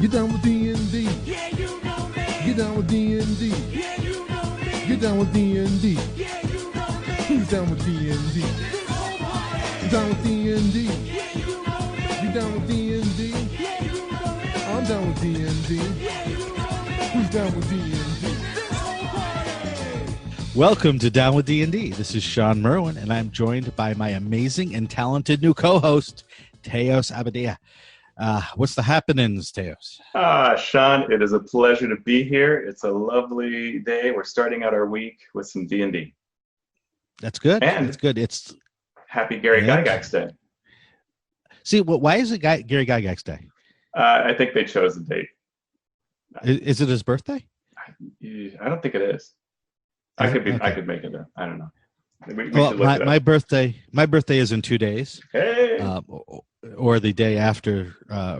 Get down with D&D. Yeah, you know me. Get down with D&D. Yeah, you know me. Get down with D&D. Yeah, you know me. Who's down with D&D? This whole party. Down with D&D. Yeah, you know me. You down with D&D? Yeah, you know me. I'm down with D&D. Yeah, you know me. Who's down with D&D? This whole party. Welcome to Down with D&D. This is Sean Merwin, and I'm joined by my amazing and talented new co-host, Teos Abadia. What's the happenings, Teos? Sean, it is a pleasure to be here. It's a lovely day. We're starting out our week with some D&D. That's good. And That's good. It's Happy Gary Yeah. Gygax Day. see. Why is it Gary Gygax Day? I think they chose the date. Is it his birthday? I don't think it is. I could make it. I don't know. We should look it up. My birthday is in 2 days. Hey. Or the day after,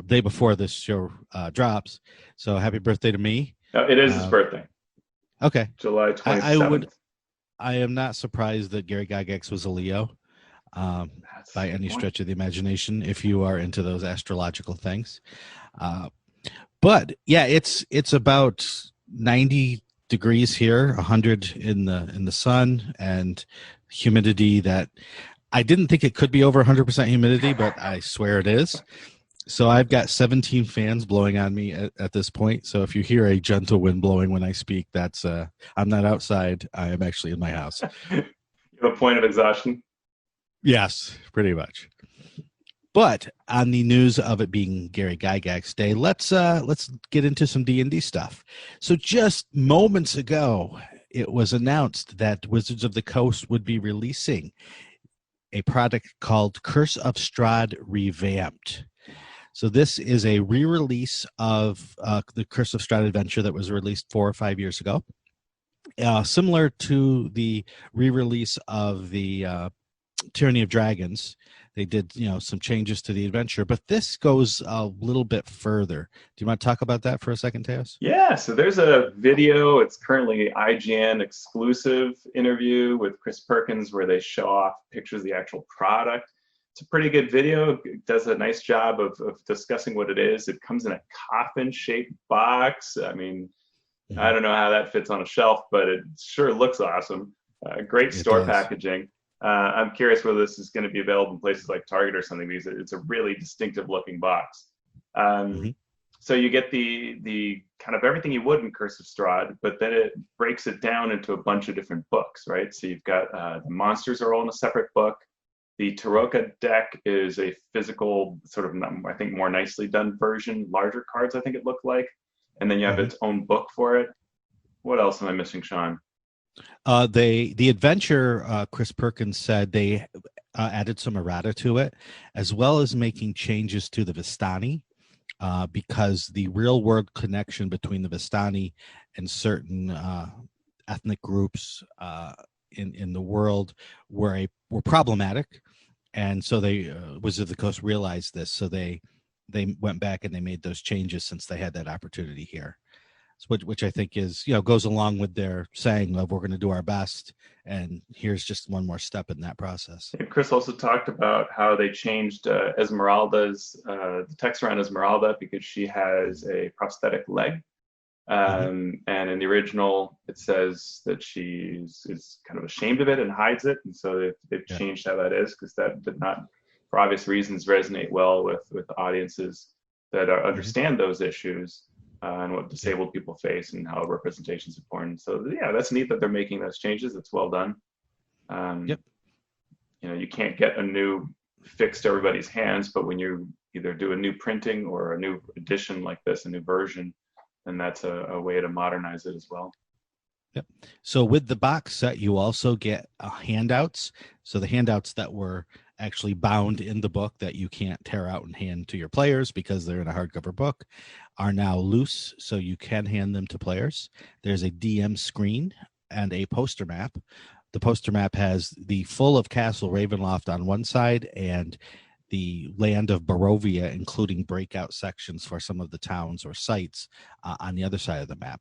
day before this show drops. So happy birthday to me. No, it is his birthday. Okay. July 27th. I am not surprised that Gary Gygax was a Leo by any stretch of the imagination, if you are into those astrological things. But yeah, it's about 90 degrees here, 100 in the sun, and humidity that I didn't think it could be over 100% humidity, but I swear it is. So I've got 17 fans blowing on me at this point. So if you hear a gentle wind blowing when I speak, that's I'm not outside. I am actually in my house. You have a point of exhaustion? Yes, pretty much. But on the news of it being Gary Gygax Day, let's get into some D&D stuff. So just moments ago, it was announced that Wizards of the Coast would be releasing a product called Curse of Strahd Revamped. So this is a re-release of the Curse of Strahd adventure that was released 4 or 5 years ago. Similar to the re-release of the Tyranny of Dragons. They did, some changes to the adventure, but this goes a little bit further. Do you want to talk about that for a second, Teos? Yeah, so there's a video. It's currently IGN exclusive interview with Chris Perkins where they show off pictures of the actual product. It's a pretty good video. It does a nice job of discussing what it is. It comes in a coffin-shaped box. I mean, I don't know how that fits on a shelf, but it sure looks awesome. Great store packaging. I'm curious whether this is going to be available in places like Target or something, because it's a really distinctive looking box. So you get the kind of everything you would in Curse of Strahd, but then it breaks it down into a bunch of different books, right? So you've got the monsters are all in a separate book. The Taroka deck is a physical, sort of, I think, more nicely done version, larger cards, I think it looked like. And then you have its own book for it. What else am I missing, Sean? The adventure, Chris Perkins said they added some errata to it, as well as making changes to the Vistani, because the real world connection between the Vistani and certain ethnic groups in the world were problematic, and so they Wizards of the Coast realized this, so they went back and they made those changes since they had that opportunity here. Which I think is, goes along with their saying of we're going to do our best, and here's just one more step in that process. And Chris also talked about how they changed Esmeralda's, the text around Esmeralda, because she has a prosthetic leg. And in the original, it says that she is kind of ashamed of it and hides it. And so they've changed how that is, because that did not, for obvious reasons, resonate well with audiences that understand those issues. And what disabled people face and how representation is important. So yeah, that's neat that they're making those changes. It's well done. You can't get a new fix to everybody's hands, but when you either do a new printing or a new edition like this, a new version, then that's a way to modernize it as well. Yep. So with the box set, you also get handouts. So the handouts that were actually bound in the book that you can't tear out and hand to your players because they're in a hardcover book are now loose, so you can hand them to players. There's a DM screen and a poster map. The poster map has the full of Castle Ravenloft on one side and the land of Barovia, including breakout sections for some of the towns or sites on the other side of the map.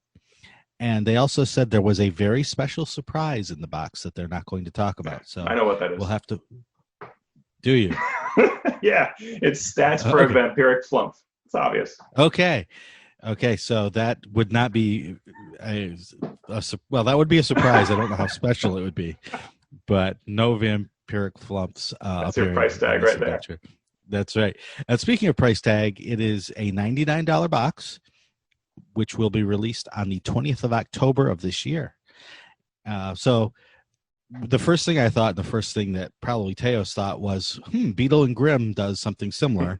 And they also said there was a very special surprise in the box that they're not going to talk about. So I know what that is. We'll have to. Do you? Yeah, it's stats for a vampiric flump. It's obvious. Okay. Okay, so that would not be well, that would be a surprise. I don't know how special it would be, but no vampiric flumps That's your appearing price in tag this right there. adventure. That's right. And speaking of price tag, it is a $99 box, which will be released on the 20th of October of this year. So the first thing I thought, and the first thing that probably Teos thought was, Beetle and Grimm does something similar.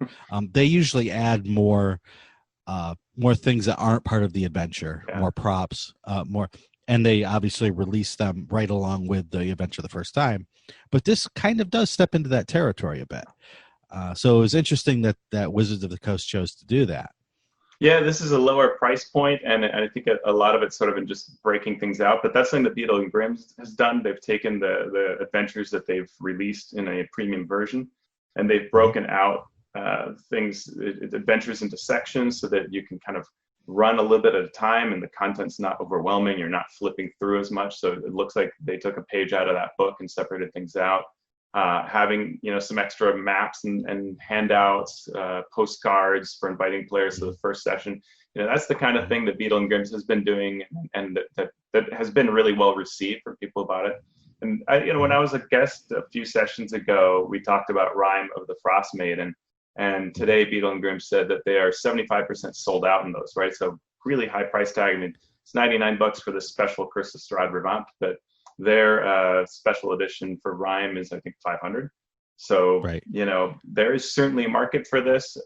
They usually add more things that aren't part of the adventure, more props, more, and they obviously release them right along with the adventure the first time. But this kind of does step into that territory a bit. So it was interesting that Wizards of the Coast chose to do that. Yeah, this is a lower price point, and I think a lot of it's sort of in just breaking things out. But that's something that Beetle and Grimm has done. They've taken the adventures that they've released in a premium version, and they've broken out adventures into sections so that you can kind of run a little bit at a time, and the content's not overwhelming. You're not flipping through as much, so it looks like they took a page out of that book and separated things out. Having some extra maps and handouts, postcards for inviting players to the first session. That's the kind of thing that Beetle and Grimm has been doing, and that has been really well received for people about it. And when I was a guest a few sessions ago, we talked about Rime of the Frost Maiden, and today Beetle and Grimm said that they are 75% sold out in those. Right, so really high price tag. I mean, it's $99 for the special Curse of Strad Revamp, but their special edition for Rime is, I think, $500. So, right. There is certainly a market for this.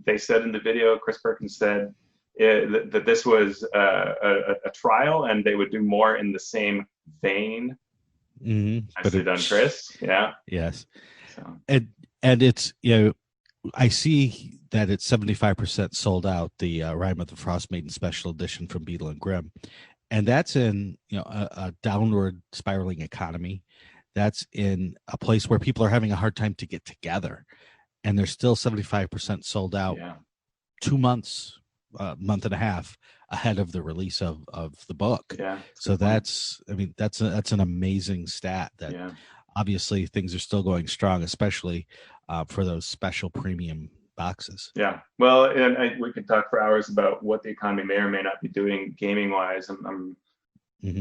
They said in the video, Chris Perkins said that this was a trial, and they would do more in the same vein. Nicely done, Chris. Yeah. Yes. So. And it's, I see that it's 75% sold out, the Rime of the Frost Maiden special edition from Beetle and Grimm. And that's in a downward spiraling economy. That's in a place where people are having a hard time to get together, and they're still 75% sold out. 2 months, month and a half ahead of the release of the book. Yeah. So that's an amazing stat. That obviously things are still going strong, especially for those special premium boxes. Yeah, well, and we could talk for hours about what the economy may or may not be doing gaming wise. I'm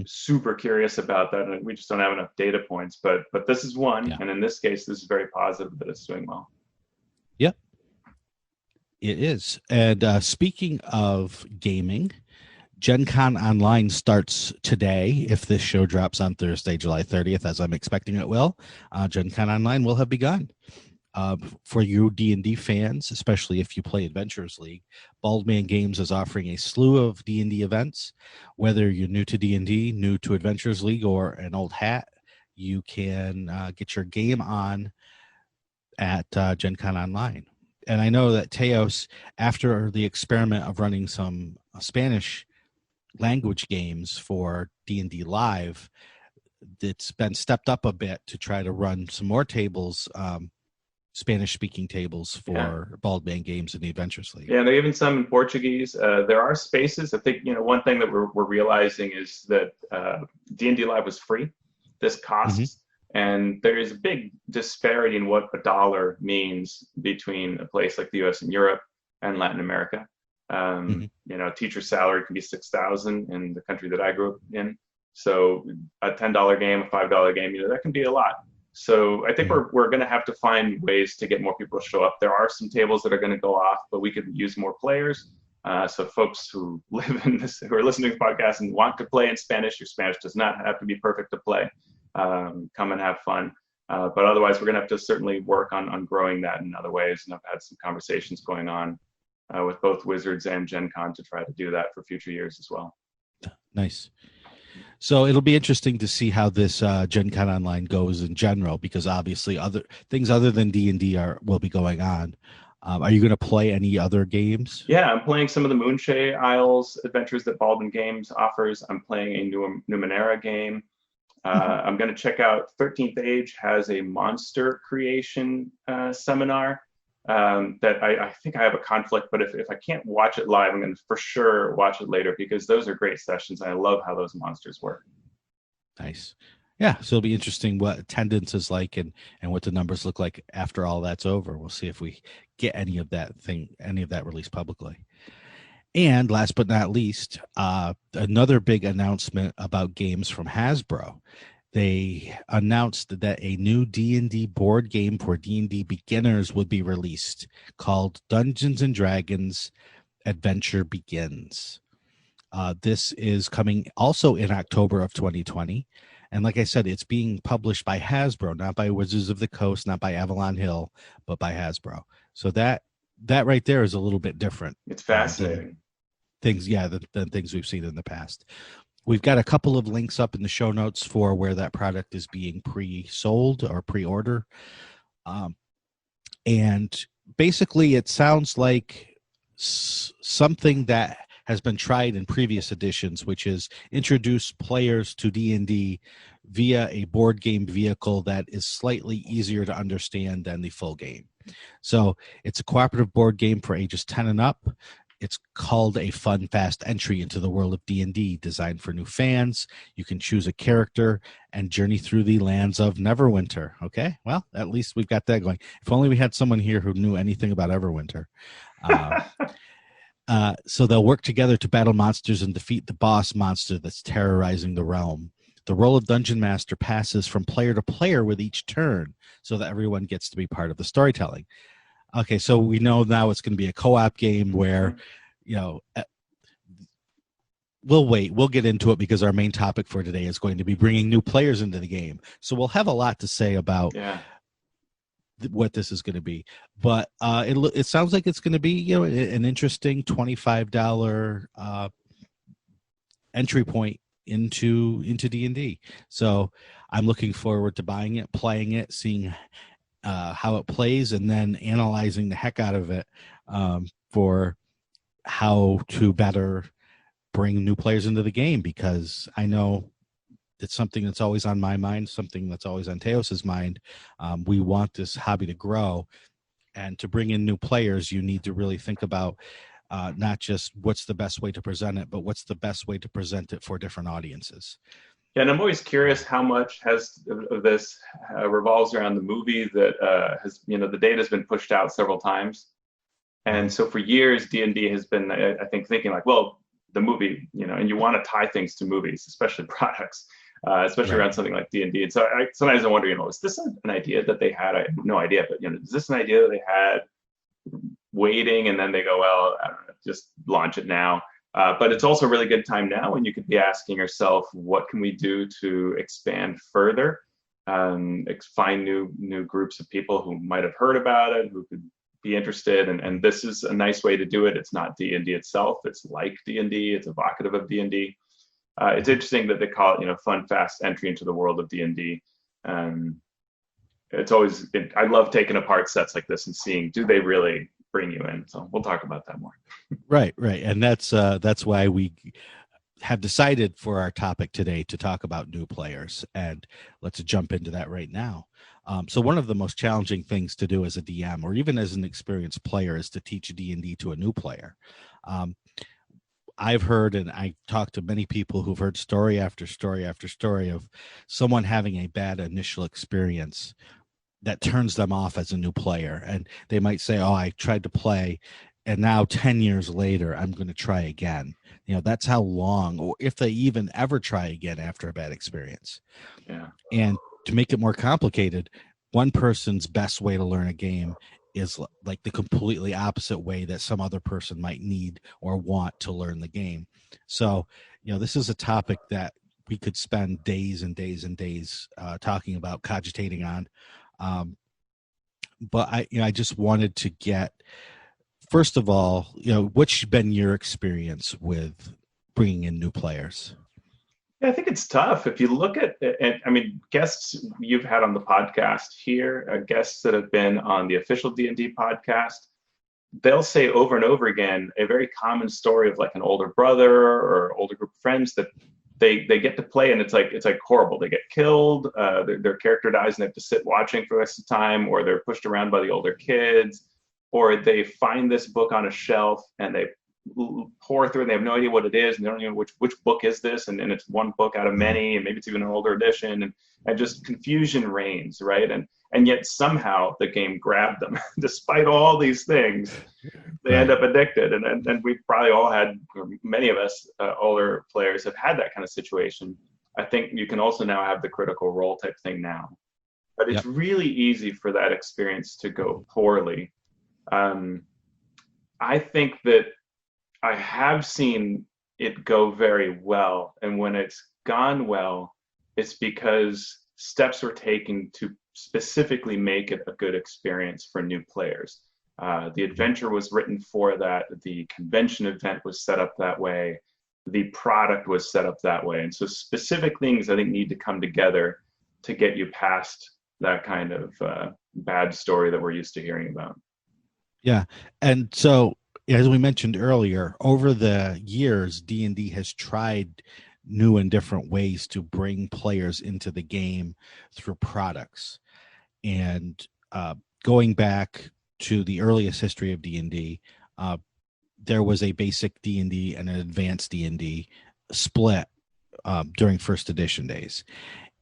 super curious about that, and we just don't have enough data points. But this is one, and in this case, this is very positive that it's doing well. Yep, it is. And speaking of gaming, GenCon Online starts today. If this show drops on Thursday, July 30th, as I'm expecting it will, GenCon Online will have begun. For you D&D fans, especially if you play Adventurers League, Baldman Games is offering a slew of D&D events. Whether you're new to D&D, new to Adventurers League, or an old hat, you can get your game on at GenCon Online. And I know that Teos, after the experiment of running some Spanish language games for D&D Live, it's been stepped up a bit to try to run some more tables, Spanish-speaking tables for Baldman Games in the Adventures League. Yeah, they're even some in Portuguese. There are spaces. I think one thing that we're realizing is that D&D Live was free. This costs, and there is a big disparity in what $1 means between a place like the U.S. and Europe and Latin America. Teacher salary can be $6,000 in the country that I grew up in. So a $10 game, a $5 game, that can be a lot. So I think we're going to have to find ways to get more people to show up. There are some tables that are going to go off, but we could use more players. So folks who who are listening to the podcast and want to play in Spanish, your Spanish does not have to be perfect to play. Come and have fun. But otherwise, we're going to have to certainly work on growing that in other ways. And I've had some conversations going on with both Wizards and GenCon to try to do that for future years as well. Nice. So it'll be interesting to see how this GenCon Online goes in general, because obviously other things other than D&D will be going on. Are you going to play any other games? Yeah, I'm playing some of the Moonshae Isles adventures that Baldwin Games offers. I'm playing a Numenera game. I'm going to check out 13th Age has a monster creation seminar that I think I have a conflict, but if I can't watch it live, I'm going to for sure watch it later, because those are great sessions. And I love how those monsters work. Nice. Yeah, so it'll be interesting what attendance is like and what the numbers look like after all that's over. We'll see if we get any of that released publicly. And last but not least, another big announcement about games from Hasbro. They announced that a new D&D board game for D&D beginners would be released called Dungeons and Dragons Adventure Begins. This is coming also in October of 2020. And like I said, it's being published by Hasbro, not by Wizards of the Coast, not by Avalon Hill, but by Hasbro. So that right there is a little bit different. It's fascinating. Than things we've seen in the past. We've got a couple of links up in the show notes for where that product is being pre-sold or pre-order. And basically it sounds like something that has been tried in previous editions, which is introduce players to D&D via a board game vehicle that is slightly easier to understand than the full game. So it's a cooperative board game for ages 10 and up. It's called a fun, fast entry into the world of D&D, designed for new fans. You can choose a character and journey through the lands of Neverwinter. Okay, well, at least we've got that going. If only we had someone here who knew anything about Everwinter. So they'll work together to battle monsters and defeat the boss monster that's terrorizing the realm. The role of Dungeon Master passes from player to player with each turn so that everyone gets to be part of the storytelling. Okay, so we know now it's going to be a co-op game where, we'll wait. We'll get into it because our main topic for today is going to be bringing new players into the game. So we'll have a lot to say about what this is going to be. But it sounds like it's going to be, an interesting $25 entry point into D&D. So I'm looking forward to buying it, playing it, seeing how it plays, and then analyzing the heck out of it for how to better bring new players into the game, because I know it's something that's always on my mind, something that's always on Teos's mind. We want this hobby to grow, and to bring in new players, you need to really think about not just what's the best way to present it, but what's the best way to present it for different audiences. Yeah, and I'm always curious how much of this revolves around the movie that has, the data has been pushed out several times. And so for years, D&D has been, I think, thinking like, well, the movie, and you want to tie things to movies, especially products, especially around something like D&D. And so sometimes I wonder, is this an idea that they had? I have no idea, but, is this an idea that they had waiting, and then they go, well, I don't know, just launch it now. But it's also a really good time now when you could be asking yourself, what can we do to expand further, find new groups of people who might have heard about it, who could be interested. And this is a nice way to do it. It's not D&D itself. It's like D&D. It's evocative of D&D. It's interesting that they call it, fun, fast entry into the world of D&D. It's always, I love taking apart sets like this and seeing, do they really bring you in? So we'll talk about that more. Right. And that's why we have decided for our topic today to talk about new players, and let's jump into that right now. So one of the most challenging things to do as a DM, or even as an experienced player, is to teach D&D to a new player. I've heard, and I talked to many people who've heard story after story after story of someone having a bad initial experience that turns them off as a new player. And they might say, oh, I tried to play, and now 10 years later, I'm going to try again. That's how long, or if they even ever try again after a bad experience. Yeah. And to make it more complicated, one person's best way to learn a game is like the completely opposite way that some other person might need or want to learn the game. So, this is a topic that we could spend days and days and days talking about, cogitating on. But I just wanted to get, first of all, what's been your experience with bringing in new players? Yeah, I think it's tough. If you look at, guests you've had on the podcast here, guests that have been on the official D&D podcast, they'll say over and over again a very common story of like an older brother or older group of friends that they get to play, and it's like horrible. They get killed, their character dies, and they have to sit watching for the rest of the time, or they're pushed around by the older kids, or they find this book on a shelf and they pour through and they have no idea what it is and they don't know which book is this, and it's one book out of many, and maybe it's even an older edition, and just confusion reigns, right? And yet somehow the game grabbed them. Despite all these things, they end up addicted. And we've probably all had, or many of us older players have had that kind of situation. I think you can also now have the Critical Role type thing now. But it's really easy for that experience to go poorly. I think that I have seen it go very well. And when it's gone well, it's because steps were taken to specifically make it a good experience for new players. The adventure was written for that. The convention event was set up that way. The product was set up that way. And so specific things I think need to come together to get you past that kind of bad story that we're used to hearing about. Yeah. And so, as we mentioned earlier, over the years, D&D has tried new and different ways to bring players into the game through products. And going back to the earliest history of D&D, there was a basic D&D and an advanced D&D split during first edition days.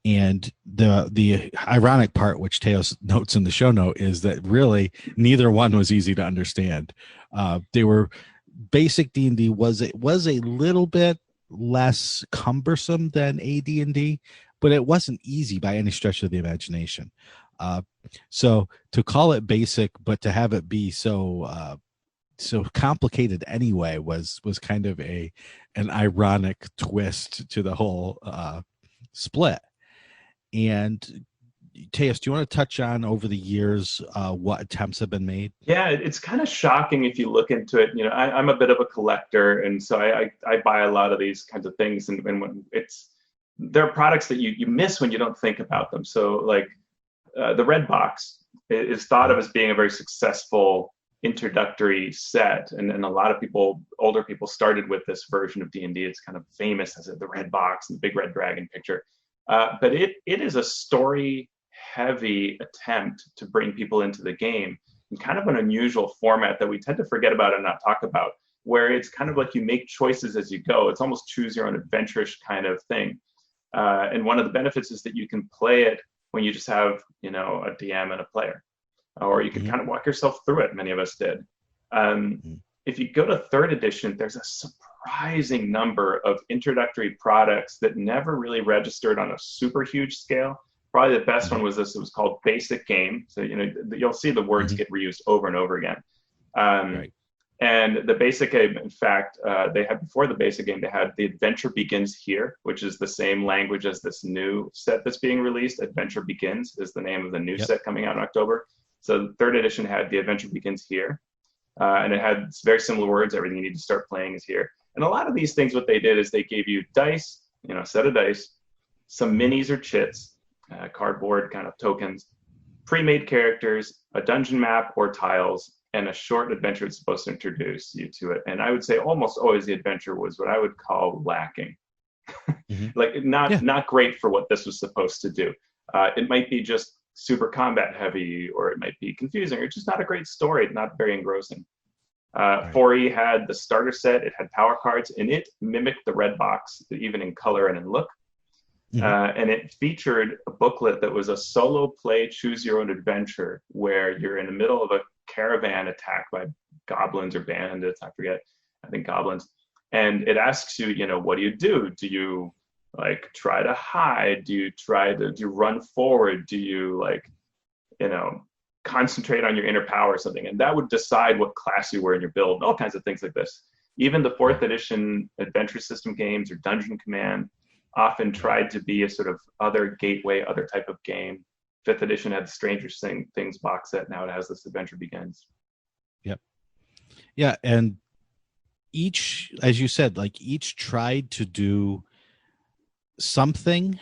And the ironic part, which Teos notes in the show note, is that really neither one was easy to understand. They were basic D&D was a little bit less cumbersome than AD&D, but it wasn't easy by any stretch of the imagination. So to call it basic, but to have it be so complicated anyway was kind of an ironic twist to the whole split. And Teos, do you want to touch on over the years what attempts have been made? Yeah, it's kind of shocking if you look into it. You know, I'm a bit of a collector, and so I buy a lot of these kinds of things. And when there are products that you miss when you don't think about them. So like the Red Box is thought of as being a very successful introductory set, and a lot of people, older people, started with this version of D&D. It's kind of famous as the Red Box and the big red dragon picture. But it is a story-heavy attempt to bring people into the game in kind of an unusual format that we tend to forget about and not talk about, where it's kind of like you make choices as you go. It's almost choose your own adventure-ish kind of thing. And one of the benefits is that you can play it when you just have, a DM and a player, or you can kind of walk yourself through it. Many of us did. If you go to third edition, there's a surprising number of introductory products that never really registered on a super huge scale. Probably the best one was this. It was called Basic Game. So, you'll see the words get reused over and over again. And the Basic Game, in fact, they had, before the Basic Game, they had The Adventure Begins Here, which is the same language as this new set that's being released. Adventure Begins is the name of the new set coming out in October. So the third edition had The Adventure Begins Here. And it had very similar words. Everything you need to start playing is here. And a lot of these things, what they did is they gave you dice, a set of dice, some minis or chits, cardboard kind of tokens, pre-made characters, a dungeon map or tiles, and a short adventure that's supposed to introduce you to it. And I would say almost always the adventure was what I would call lacking. Like not great for what this was supposed to do. It might be just super combat heavy, or it might be confusing, or just not a great story, not very engrossing. 4E had the starter set, it had power cards, and it mimicked the Red Box, even in color and in look. And it featured a booklet that was a solo play, choose your own adventure, where you're in the middle of a caravan attacked by goblins or bandits, I think goblins. And it asks you, what do? Do you try to hide? Do you run forward? Do you concentrate on your inner power or something? And that would decide what class you were in your build, and all kinds of things like this. Even the fourth edition adventure system games or Dungeon Command often tried to be a sort of other gateway, other type of game. Fifth edition had the Stranger Things box set. Now it has this Adventure Begins. Yeah. And each, as you said, each tried to do something,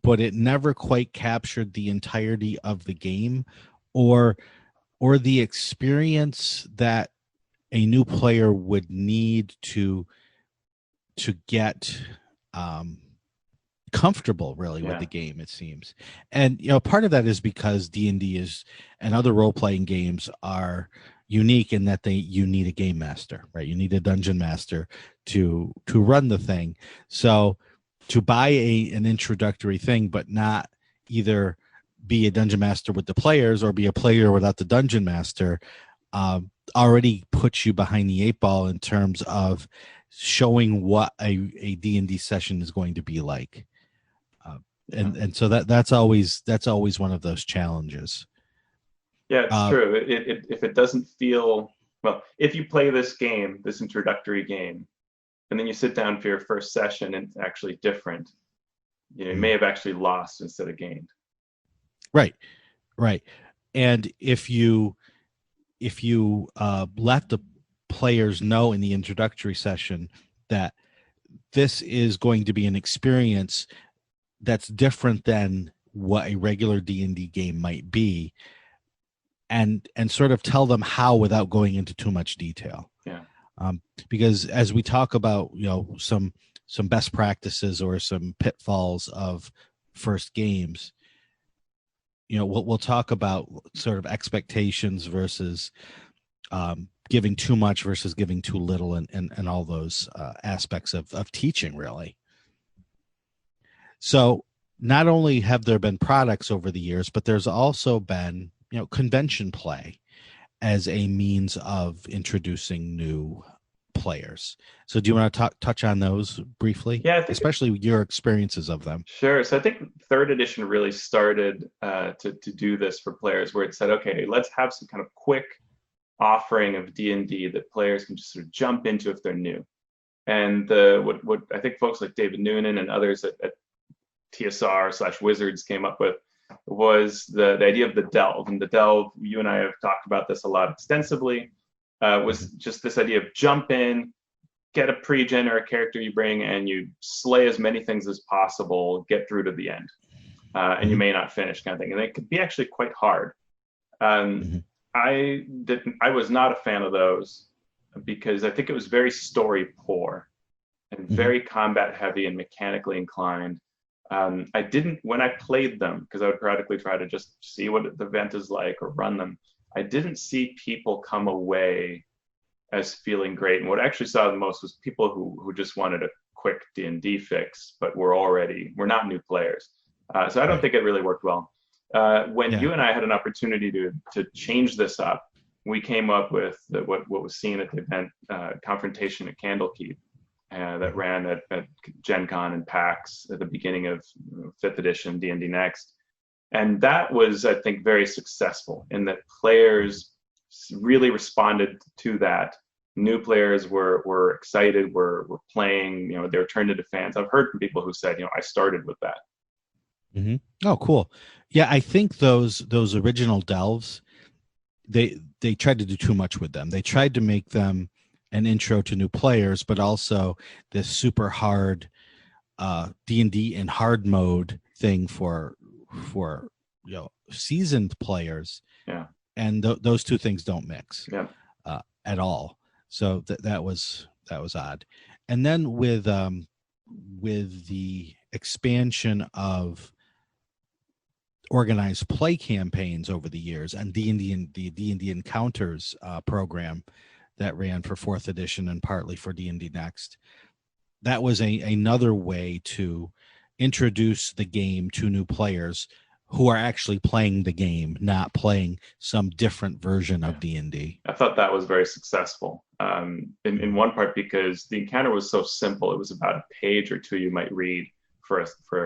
but it never quite captured the entirety of the game or the experience that a new player would need to get comfortable really with the game, it seems. And part of that is because D&D is, and other role-playing games are, unique in that you need a game master, right? You need a dungeon master to run the thing. So to buy an introductory thing, but not either be a dungeon master with the players or be a player without the dungeon master, already puts you behind the eight ball in terms of showing what a D&D session is going to be like. And so that's always one of those challenges. Yeah, it's true. If it doesn't feel well, if you play this game, this introductory game, and then you sit down for your first session and it's actually different, you may have actually lost instead of gained. Right. And if you let the players know in the introductory session that this is going to be an experience that's different than what a regular D&D game might be, and sort of tell them how without going into too much detail. Yeah. Because as we talk about, some best practices or some pitfalls of first games, we'll talk about sort of expectations versus giving too much versus giving too little, and all those aspects of teaching, really. So not only have there been products over the years, but there's also been, convention play as a means of introducing new players. So do you want to touch on those briefly? Yeah, especially your experiences of them. Sure. So I think third edition really started to do this for players, where it said, okay, let's have some kind of quick offering of D&D that players can just sort of jump into if they're new. And what I think folks like David Noonan and others at TSR/Wizards came up with was the idea of the delve. And the delve, you and I have talked about this a lot extensively, was just this idea of jump in, get a Pregen or a character you bring, and you slay as many things as possible, get through to the end. And you may not finish, kind of thing. And it could be actually quite hard. I was not a fan of those because I think it was very story poor and very combat heavy and mechanically inclined. I didn't, when I played them, because I would periodically try to just see what the event is like or run them, I didn't see people come away as feeling great. And what I actually saw the most was people who just wanted a quick D&D fix, but we're not new players. So I don't think it really worked well. When you and I had an opportunity to change this up, we came up with what was seen at the event, Confrontation at Candlekeep, that ran at GenCon and PAX at the beginning of 5th edition D&D Next. And that was, I think, very successful in that players really responded to that. New players were excited, were playing, they were turned into fans. I've heard from people who said, I started with that. Oh, cool. Yeah, I think those original delves, they tried to do too much with them. They tried to make them an intro to new players, but also this super hard D&D in hard mode thing for seasoned players. Yeah, and those two things don't mix at all. So that was odd. And then with the expansion of organized play campaigns over the years, and the D&D Encounters program that ran for 4th edition and partly for D&D Next, that was another way to introduce the game to new players who are actually playing the game, not playing some different version of D&D. I thought that was very successful, in one part because the encounter was so simple. It was about a page or two you might read for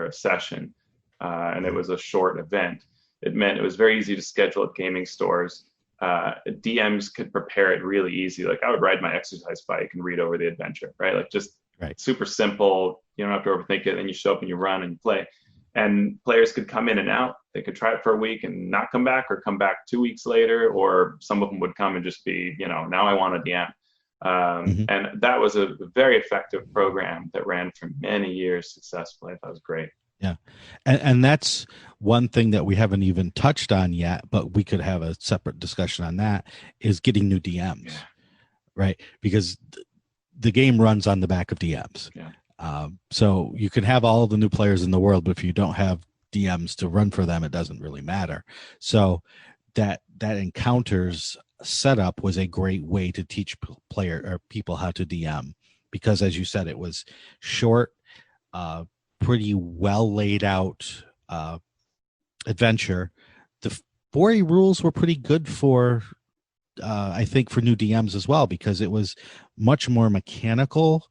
a session, and it was a short event. It meant it was very easy to schedule at gaming stores. DMs could prepare it really easy. Like I would ride my exercise bike and read over the adventure, right? Like just super simple. You don't have to overthink it. And you show up and you run and you play. And players could come in and out. They could try it for a week and not come back, or come back 2 weeks later, or some of them would come and just be, now I want a DM. And that was a very effective program that ran for many years successfully. I thought it was great. Yeah. And that's one thing that we haven't even touched on yet, but we could have a separate discussion on that, is getting new DMs, right? Because the game runs on the back of DMs. Yeah. So you can have all the new players in the world, but if you don't have DMs to run for them, it doesn't really matter. So that Encounters setup was a great way to teach player or people how to DM, because as you said, it was short, pretty well laid out adventure. The 4A rules were pretty good for I think for new DMs as well, because it was much more mechanical,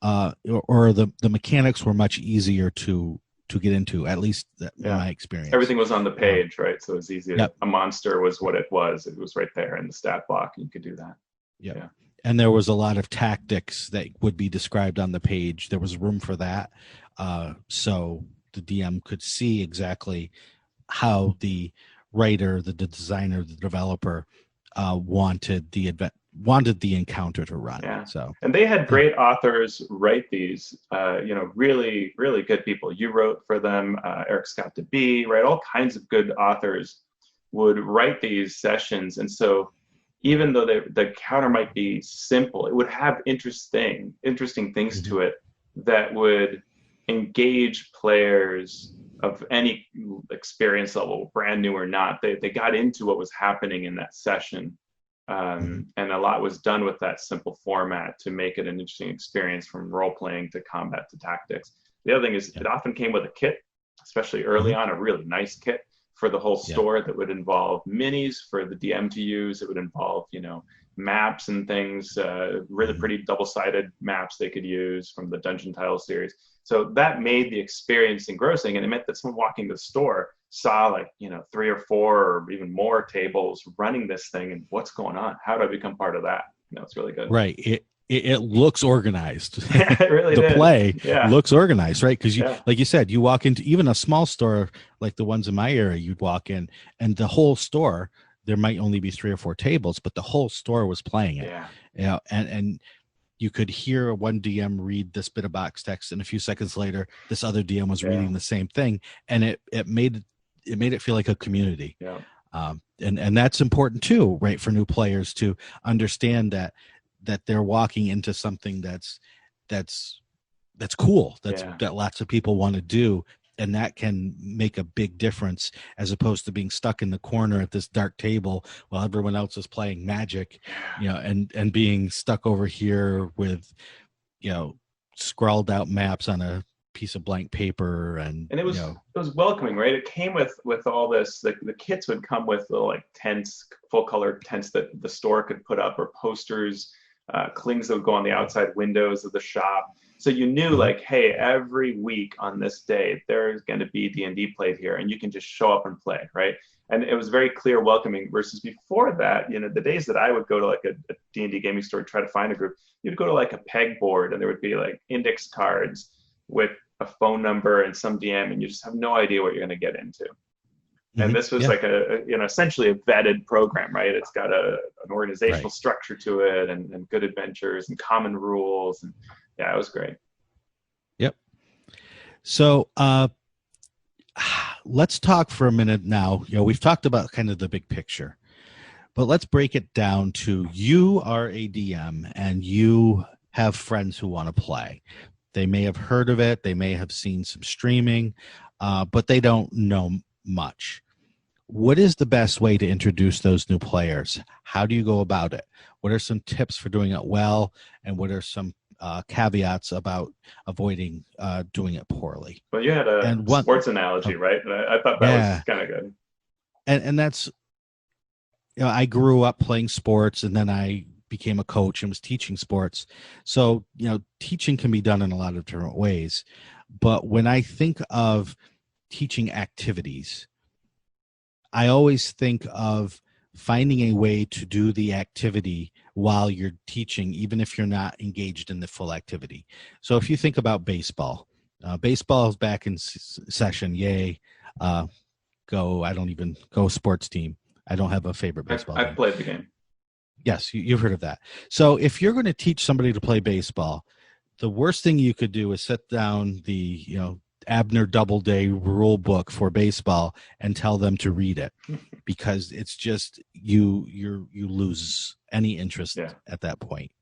or the mechanics were much easier to get into, at least in my experience. Everything was on the page, right? So it was easy. Yep. A monster was what it was. It was right there in the stat block. You could do that. Yep. Yeah. And there was a lot of tactics that would be described on the page. There was room for that. So the DM could see exactly how the writer, the designer, the developer wanted the encounter to run. Yeah. So, and they had great authors write these, really, really good people. You wrote for them, Eric Scott DeBee, right? All kinds of good authors would write these sessions. And so even though the counter might be simple, it would have interesting things to it that would engage players of any experience level, brand new or not. They got into what was happening in that session. And a lot was done with that simple format to make it an interesting experience, from role playing to combat to tactics. The other thing is it often came with a kit, especially early on, a really nice kit for the whole store that would involve minis for the DM to use. It would involve, maps and things, really pretty double-sided maps they could use from the Dungeon Tile series. So that made the experience engrossing, and it meant that someone walking to the store saw 3 or 4 or even more tables running this thing, and what's going on? How do I become part of that? It's really good. Right. It looks organized. It really the did. play Yeah. looks organized, right? Because Yeah. like you said, you walk into even a small store like the ones in my area, you'd walk in and the whole store, there might only be 3 or 4 tables, but the whole store was playing it. Yeah. And you could hear one DM read this bit of box text, and a few seconds later, this other DM was reading the same thing, and it made it feel like a community. Yeah. And that's important too, right? For new players to understand that they're walking into something that's cool, that lots of people want to do, and that can make a big difference, as opposed to being stuck in the corner at this dark table while everyone else is playing Magic, and being stuck over here with, scrawled out maps on a piece of blank paper. And it was welcoming, right? It came with all this. The kits would come with little tents, full color tents that the store could put up, or posters, clings that would go on the outside windows of the shop. So you knew, hey, every week on this day, there's going to be D&D played here, and you can just show up and play, right? And it was very clear, welcoming, versus before that, the days that I would go to a D&D gaming store to try to find a group, you'd go to a pegboard, and there would be index cards with a phone number and some DM, and you just have no idea what you're going to get into. And this was essentially a vetted program, right? It's got an organizational structure to it, and good adventures and common rules. And yeah, it was great. Yep. So let's talk for a minute now. We've talked about kind of the big picture, but let's break it down to, you are a DM and you have friends who want to play. They may have heard of it. They may have seen some streaming, but they don't know much. What is the best way to introduce those new players? How do you go about it? What are some tips for doing it well? And what are some caveats about avoiding doing it poorly? Well, you had a sports analogy, right? And I thought that was kind of good. And that's, I grew up playing sports, and then I became a coach and was teaching sports. So, teaching can be done in a lot of different ways. But when I think of teaching activities, I always think of finding a way to do the activity while you're teaching, even if you're not engaged in the full activity. So if you think about baseball, baseball is back in session. Yay. Go. I don't even go sports team. I don't have a favorite baseball I've played the game. Yes, you've heard of that. So if you're going to teach somebody to play baseball, the worst thing you could do is set down the, Abner Doubleday rule book for baseball and tell them to read it, because it's just you lose any interest at that point.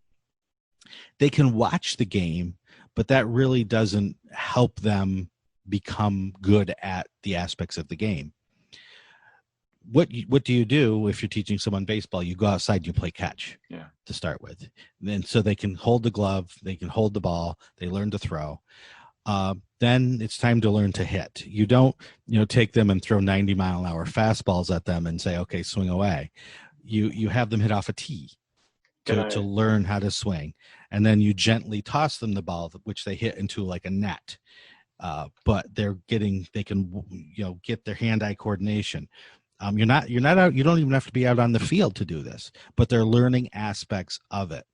They can watch the game, but that really doesn't help them become good at the aspects of the game. what do you do if you're teaching someone baseball? You go outside, you play catch to start with. And then so they can hold the glove, they can hold the ball, they learn to throw. Then it's time to learn to hit. You don't, take them and throw 90-mile-an-hour fastballs at them and say, okay, swing away. You have them hit off a tee to learn how to swing. And then you gently toss them the ball, which they hit into like a net. But they can get their hand-eye coordination. You're not out. You don't even have to be out on the field to do this, but they're learning aspects of it.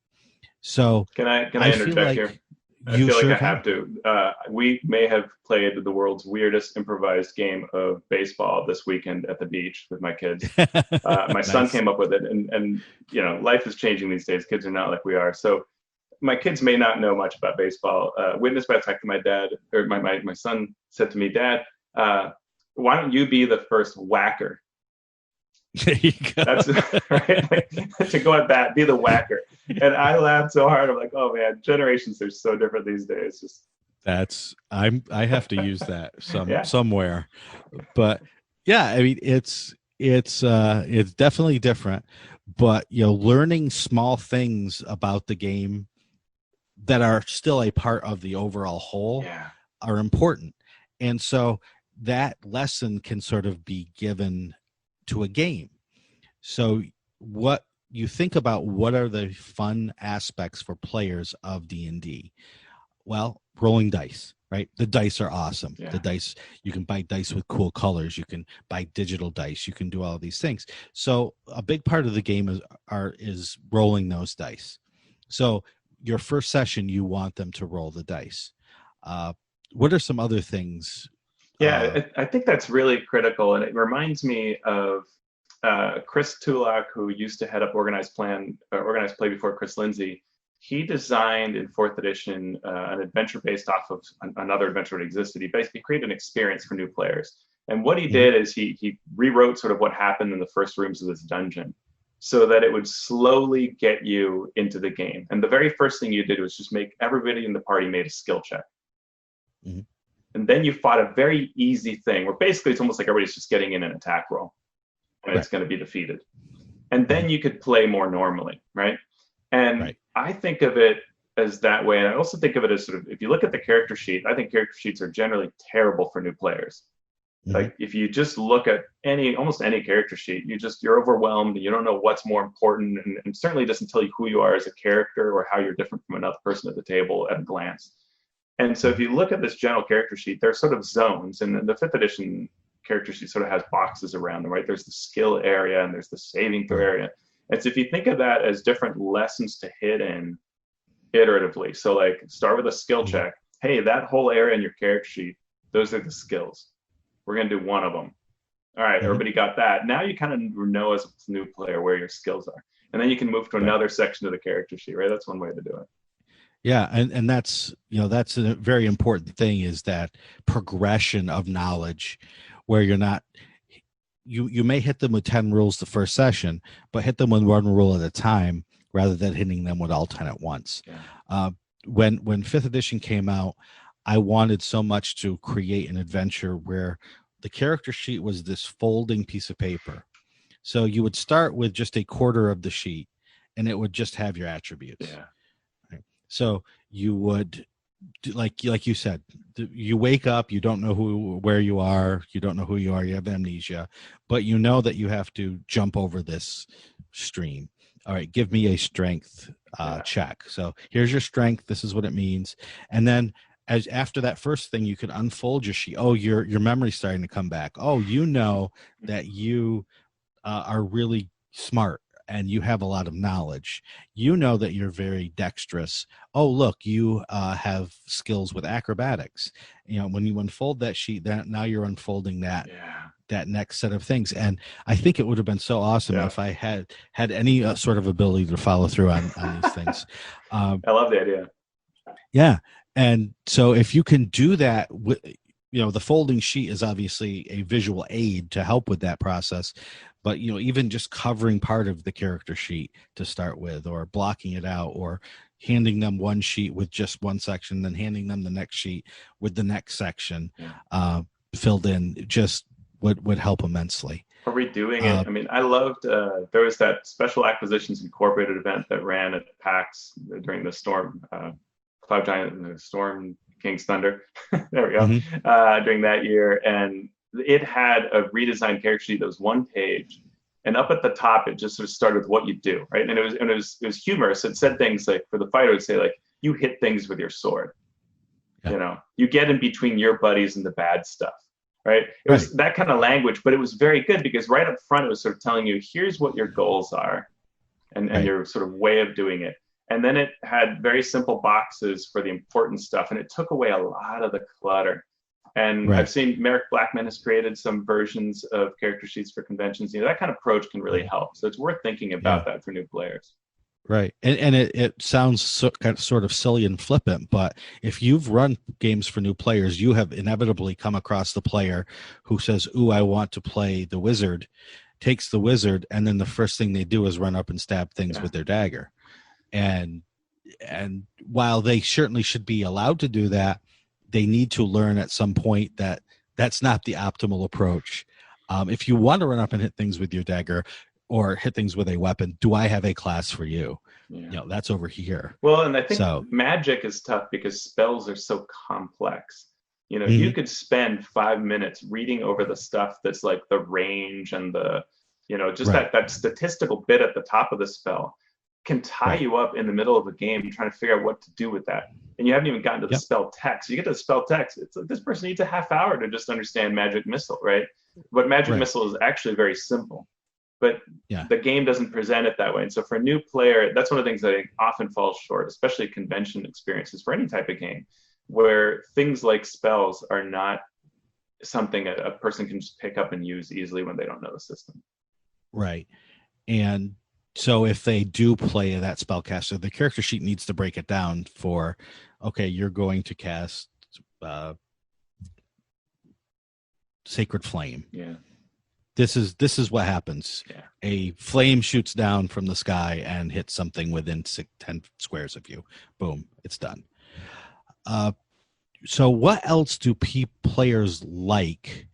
So can I interject here? I feel like I have to. We may have played the world's weirdest improvised game of baseball this weekend at the beach with my kids. My son came up with it, and life is changing these days. Kids are not like we are. So my kids may not know much about baseball. Witnessed by the fact that my dad or my son said to me, "Dad, why don't you be the first whacker?" There you go. That's right. To go at bat, be the whacker. And I laughed so hard. I'm like, oh man, generations are so different these days. I have to use that somewhere. But yeah, I mean it's definitely different. But learning small things about the game that are still a part of the overall whole are important. And so that lesson can sort of be given to a game. So what you think about, what are the fun aspects for players of D&D? Well, rolling dice, right? The dice are awesome. The dice, you can buy dice with cool colors. You can buy digital dice. You can do all these things. So a big part of the game is rolling those dice. So your first session, you want them to roll the dice. What are some other things? I think that's really critical, and it reminds me of Chris Tulak, who used to head up Organized Play before Chris Lindsay. He designed in 4th edition an adventure based off of another adventure that existed. He basically created an experience for new players. And what he did is he rewrote sort of what happened in the first rooms of this dungeon so that it would slowly get you into the game. And the very first thing you did was just make everybody in the party made a skill check. Mm-hmm. And then you fought a very easy thing where basically it's almost like everybody's just getting in an attack roll and it's going to be defeated. And then you could play more normally, right? And I think of it as that way. And I also think of it as sort of, if you look at the character sheet, I think character sheets are generally terrible for new players. Mm-hmm. Like if you just look at almost any character sheet, you're overwhelmed and you don't know what's more important. And certainly doesn't tell you who you are as a character or how you're different from another person at the table at a glance. And so if you look at this general character sheet, there's sort of zones, and the 5th edition character sheet sort of has boxes around them, right? There's the skill area and there's the saving throw area. And so if you think of that as different lessons to hit in iteratively, so like start with a skill check. Hey, that whole area in your character sheet, those are the skills. We're going to do one of them. All right, everybody got that. Now you kind of know as a new player where your skills are. And then you can move to another section of the character sheet, right? That's one way to do it. Yeah, and that's that's a very important thing, is that progression of knowledge, where you're not you may hit them with 10 rules the first session, but hit them with one rule at a time rather than hitting them with all 10 at once. Yeah. When 5th edition came out, I wanted so much to create an adventure where the character sheet was this folding piece of paper. So you would start with just a quarter of the sheet, and it would just have your attributes. Yeah. So you would, like you said, you wake up, you don't know where you are, you don't know who you are, you have amnesia, but you know that you have to jump over this stream. All right, give me a strength check. So here's your strength. This is what it means. And then after that first thing, you could unfold your sheet. Oh, your memory's starting to come back. Oh, you know that you are really smart and you have a lot of knowledge. You know that you're very dexterous. Oh, look, you have skills with acrobatics. When you unfold that sheet, now you're unfolding that next set of things. And I think it would have been so awesome if I had any sort of ability to follow through on these things. I love the idea. Yeah. And so if you can do that, the folding sheet is obviously a visual aid to help with that process. But, even just covering part of the character sheet to start with, or blocking it out, or handing them one sheet with just one section, then handing them the next sheet with the next section filled in, just would help immensely. Are we doing it? I mean, I loved, there was that Special Acquisitions Incorporated event that ran at PAX during the Storm, Cloud Giant, Storm King's Thunder. There we go. During that year. And it had a redesigned character sheet that was one page. And up at the top, it just sort of started with what you do, right? And it was humorous. It said things like, for the fighter, it would say, like, you hit things with your sword. Yeah. You know, you get in between your buddies and the bad stuff. Right. It was that kind of language, but it was very good because right up front, it was sort of telling you, here's what your goals are and your sort of way of doing it. And then it had very simple boxes for the important stuff. And it took away a lot of the clutter. And I've seen Merrick Blackman has created some versions of character sheets for conventions. You know, that kind of approach can really help. So it's worth thinking about that for new players. Right. And it sounds sort of silly and flippant, but if you've run games for new players, you have inevitably come across the player who says, ooh, I want to play the wizard, takes the wizard, and then the first thing they do is run up and stab things with their dagger. And while they certainly should be allowed to do that, they need to learn at some point that that's not the optimal approach. If you want to run up and hit things with your dagger, or hit things with a weapon, do I have a class for you? You know, that's over here. Well, and I think magic is tough because spells are so complex. You know, you could spend 5 minutes reading over the stuff that's like the range and the, you know, just that statistical bit at the top of the spell can tie you up in the middle of a game trying to figure out what to do with that. And you haven't even gotten to the spell text. You get to the spell text, it's like this person needs a half hour to just understand magic missile, right? But magic missile is actually very simple. But the game doesn't present it that way. And so for a new player, that's one of the things that I think often falls short, especially convention experiences for any type of game, where things like spells are not something a person can just pick up and use easily when they don't know the system. Right. And so if they do play that spellcaster, the character sheet needs to break it down for, okay, you're going to cast Sacred Flame. Yeah. This is what happens. Yeah. A flame shoots down from the sky and hits something within 10 squares of you. Boom, it's done. So what else do players like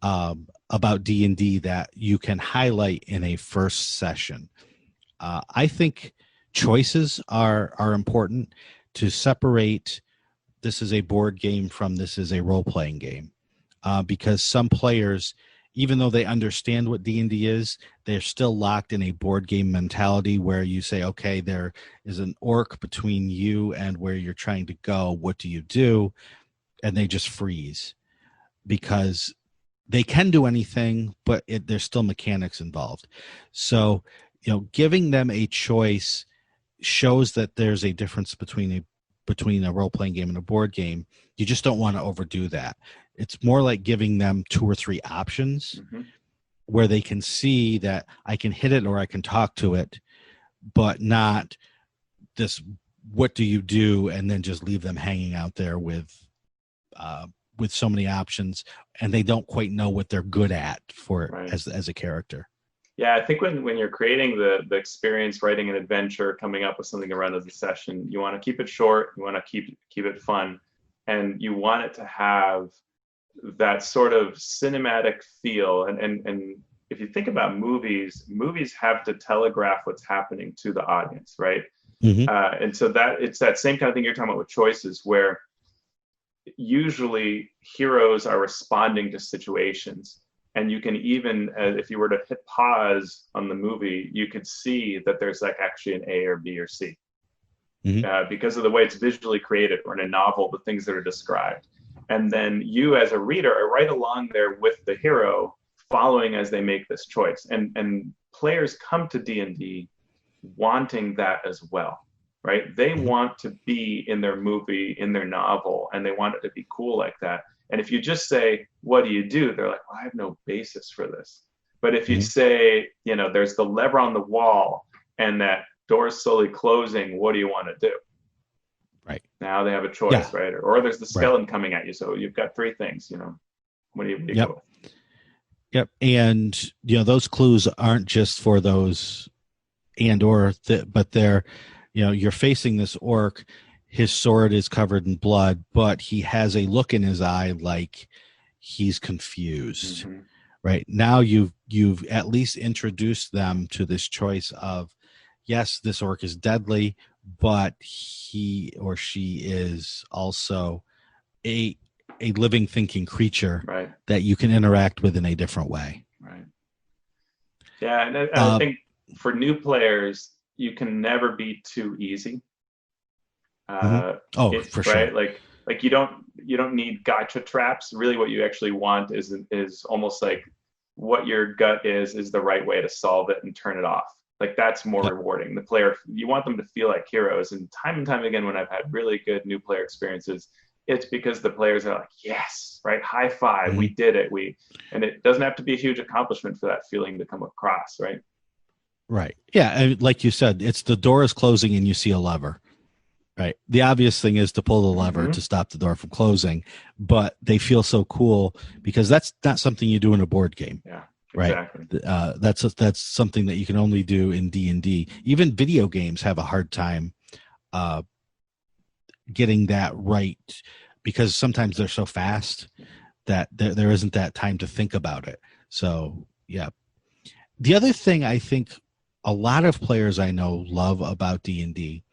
about D&D that you can highlight in a first session? I think choices are important to separate this is a board game from this is a role-playing game. Because some players, even though they understand what D&D is, they're still locked in a board game mentality where you say, okay, there is an orc between you and where you're trying to go. What do you do? And they just freeze because they can do anything, but there's still mechanics involved. So, you know, giving them a choice shows that there's a difference between a role-playing game and a board game. You just don't want to overdo that. It's more like giving them 2 or 3 options where they can see that I can hit it or I can talk to it, but not this, what do you do? And then just leave them hanging out there with so many options and they don't quite know what they're good at as a character. Yeah, I think when you're creating the experience, writing an adventure, coming up with something to run as a session, you want to keep it short, you want to keep it fun, and you want it to have that sort of cinematic feel. And if you think about movies have to telegraph what's happening to the audience, right? And so that it's that same kind of thing you're talking about with choices, where usually heroes are responding to situations. And you can even, if you were to hit pause on the movie, you could see that there's like actually an A or B or C. Because of the way it's visually created, or in a novel, the things that are described. And then you as a reader are right along there with the hero, following as they make this choice. And players come to D&D wanting that as well, right? They want to be in their movie, in their novel, and they want it to be cool like that. And if you just say, what do you do? They're like, well, I have no basis for this. But if you say, you know, there's the lever on the wall and that door's slowly closing, what do you want to do? Right. Now they have a choice, right? Or there's the skeleton coming at you. So you've got 3 things, you know. What do you go with? Yep. And, you know, those clues aren't just for those but they're, you know, you're facing this orc. His sword is covered in blood, but he has a look in his eye like he's confused, right? Now you've at least introduced them to this choice of, yes, this orc is deadly, but he or she is also a living, thinking creature Right. that you can interact with in a different way. Right. Yeah, and I think for new players, you can never be too easy. Oh, for sure. Right? Like you don't need gotcha traps. Really, what you actually want is almost like what your gut is the right way to solve it and turn it off. Like that's more Yep. rewarding. The player, you want them to feel like heroes. And time again, when I've had really good new player experiences, it's because the players are like, yes, right, high five, we did it. And it doesn't have to be a huge accomplishment for that feeling to come across, right? Right. Yeah, and like you said, it's the door is closing and you see a lever. Right. The obvious thing is to pull the lever to stop the door from closing, but they feel so cool because that's not something you do in a board game. Yeah. Right. Exactly. That's something that you can only do in D&D. Even video games have a hard time getting that right because sometimes they're so fast that there isn't that time to think about it. So, yeah. The other thing I think a lot of players I know love about D&D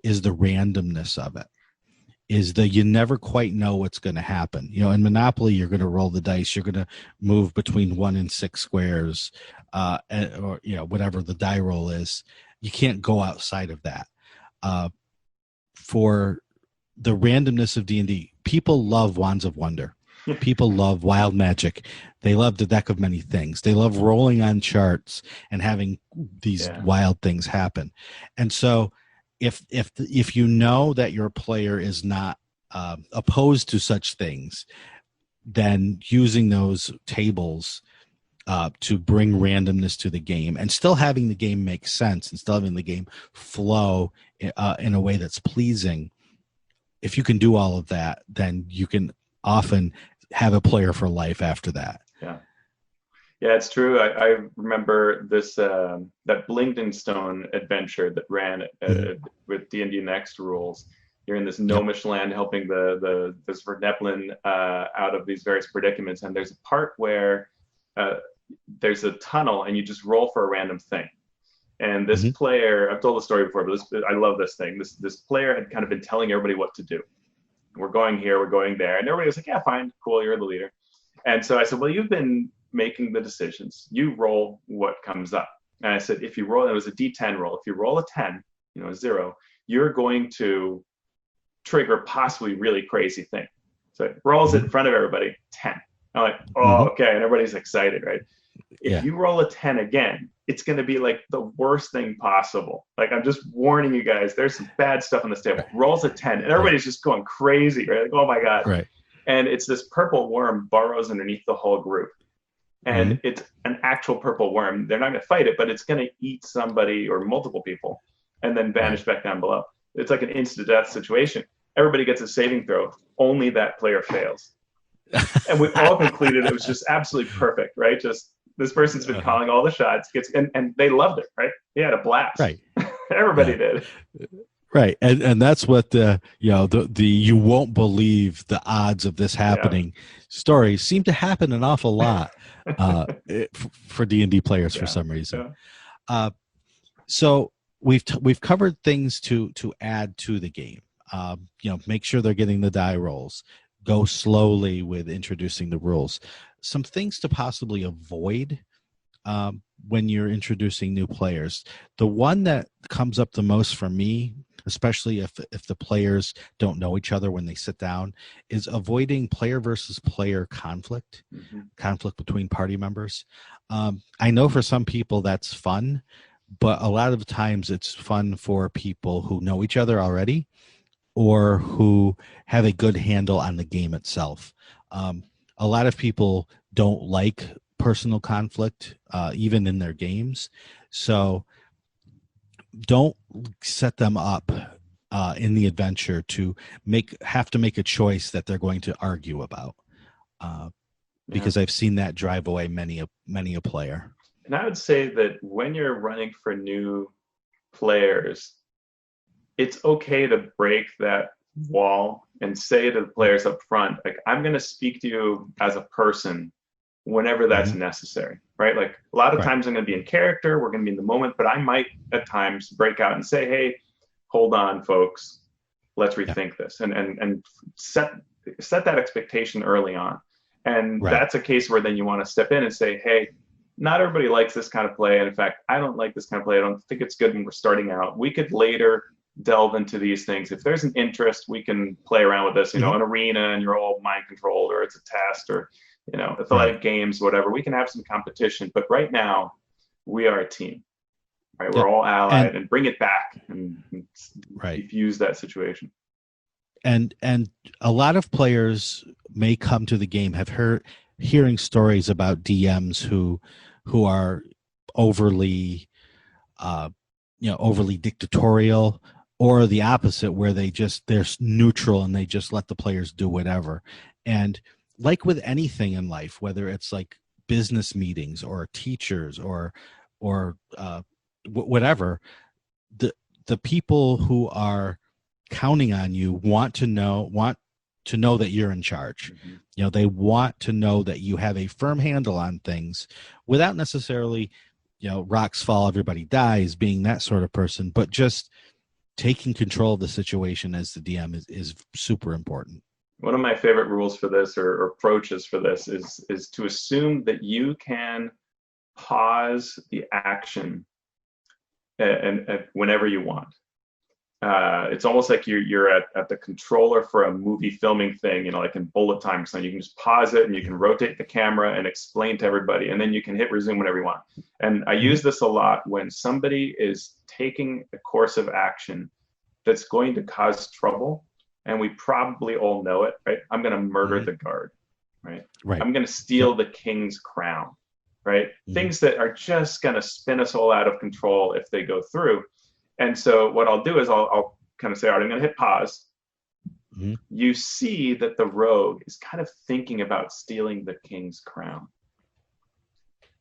is the randomness of it. Is that you never quite know what's going to happen. You know, in Monopoly, you're going to roll the dice. You're going to move between 1 and 6 squares, or whatever the die roll is. You can't go outside of that. For the randomness of D&D, people love Wands of Wonder. People love wild magic. They love the deck of many things. They love rolling on charts and having these wild things happen. And so, if you know that your player is not opposed to such things, then using those tables to bring randomness to the game and still having the game make sense and still having the game flow in a way that's pleasing, if you can do all of that, then you can often have a player for life after that. Yeah, it's true. I remember this that Blingdenstone adventure that ran with D&D Next rules. You're in this gnomish land helping this Verneplin out of these various predicaments, and there's a part where there's a tunnel, and you just roll for a random thing. And this player, I've told the story before, but I love this thing. This player had kind of been telling everybody what to do. We're going here, we're going there, and everybody was like, "Yeah, fine, cool, you're the leader." And so I said, "Well, you've been making the decisions. You roll what comes up." And I said, if you roll, it was a D10 roll. If you roll a 10, a 0, you're going to trigger a possibly really crazy thing. So it rolls it in front of everybody, 10. I'm like, oh, okay. And everybody's excited, right? If you roll a 10 again, it's going to be like the worst thing possible. Like, I'm just warning you guys, there's some bad stuff on this table. Rolls a 10, and everybody's just going crazy, right? Like, oh my God. Right. And it's this purple worm burrows underneath the whole group. And it's an actual purple worm. They're not going to fight it, but it's going to eat somebody or multiple people and then vanish back down below. It's like an instant death situation. Everybody gets a saving throw. Only that player fails. And we all concluded it was just absolutely perfect, right? Just this person's been calling all the shots, and they loved it, right? He had a blast. Right. Everybody did. Right, and that's what the you won't believe the odds of this happening stories seem to happen an awful lot for D&D players for some reason. So we've covered things to add to the game. Make sure they're getting the die rolls. Go slowly with introducing the rules. Some things to possibly avoid when you're introducing new players. The one that comes up the most for me, especially if the players don't know each other when they sit down, is avoiding player versus player conflict between party members. I know for some people that's fun, but a lot of times it's fun for people who know each other already or who have a good handle on the game itself. A lot of people don't like personal conflict, even in their games. So don't set them up in the adventure to have to make a choice that they're going to argue about, because I've seen that drive away many a player. And I would say that when you're running for new players, it's okay to break that wall and say to the players up front, like, I'm going to speak to you as a person whenever that's necessary, right? Like a lot of Right. times I'm going to be in character, we're going to be in the moment, but I might at times break out and say, hey, hold on, folks, let's rethink this, and set that expectation early on. And Right. that's a case where then you want to step in and say, hey, not everybody likes this kind of play. And in fact, I don't like this kind of play. I don't think it's good when we're starting out. We could later delve into these things. If there's an interest, we can play around with this, an arena and you're all mind controlled, or it's a test, or, athletic games, whatever. We can have some competition. But right now, we are a team, right? We're all allied, and bring it back and defuse that situation. And a lot of players may come to the game, have hearing stories about DMs who are overly overly dictatorial, or the opposite, where they're neutral and they just let the players do whatever. And like with anything in life, whether it's like business meetings or teachers or whatever, the people who are counting on you want to know that you're in charge. They want to know that you have a firm handle on things, without necessarily rocks fall, everybody dies, being that sort of person, but just taking control of the situation as the DM is super important. One of my favorite rules for this, or approaches for this, is to assume that you can pause the action and whenever you want. It's almost like you're at the controller for a movie filming thing, like in bullet time or something. You can just pause it and you can rotate the camera and explain to everybody, and then you can hit resume whenever you want. And I use this a lot when somebody is taking a course of action that's going to cause trouble, and we probably all know it, right? I'm going to murder the guard, right? I'm going to steal the king's crown, right? Things that are just going to spin us all out of control if they go through. And so what I'll do is I'll kind of say, all right, I'm going to hit pause. You see that the rogue is kind of thinking about stealing the king's crown.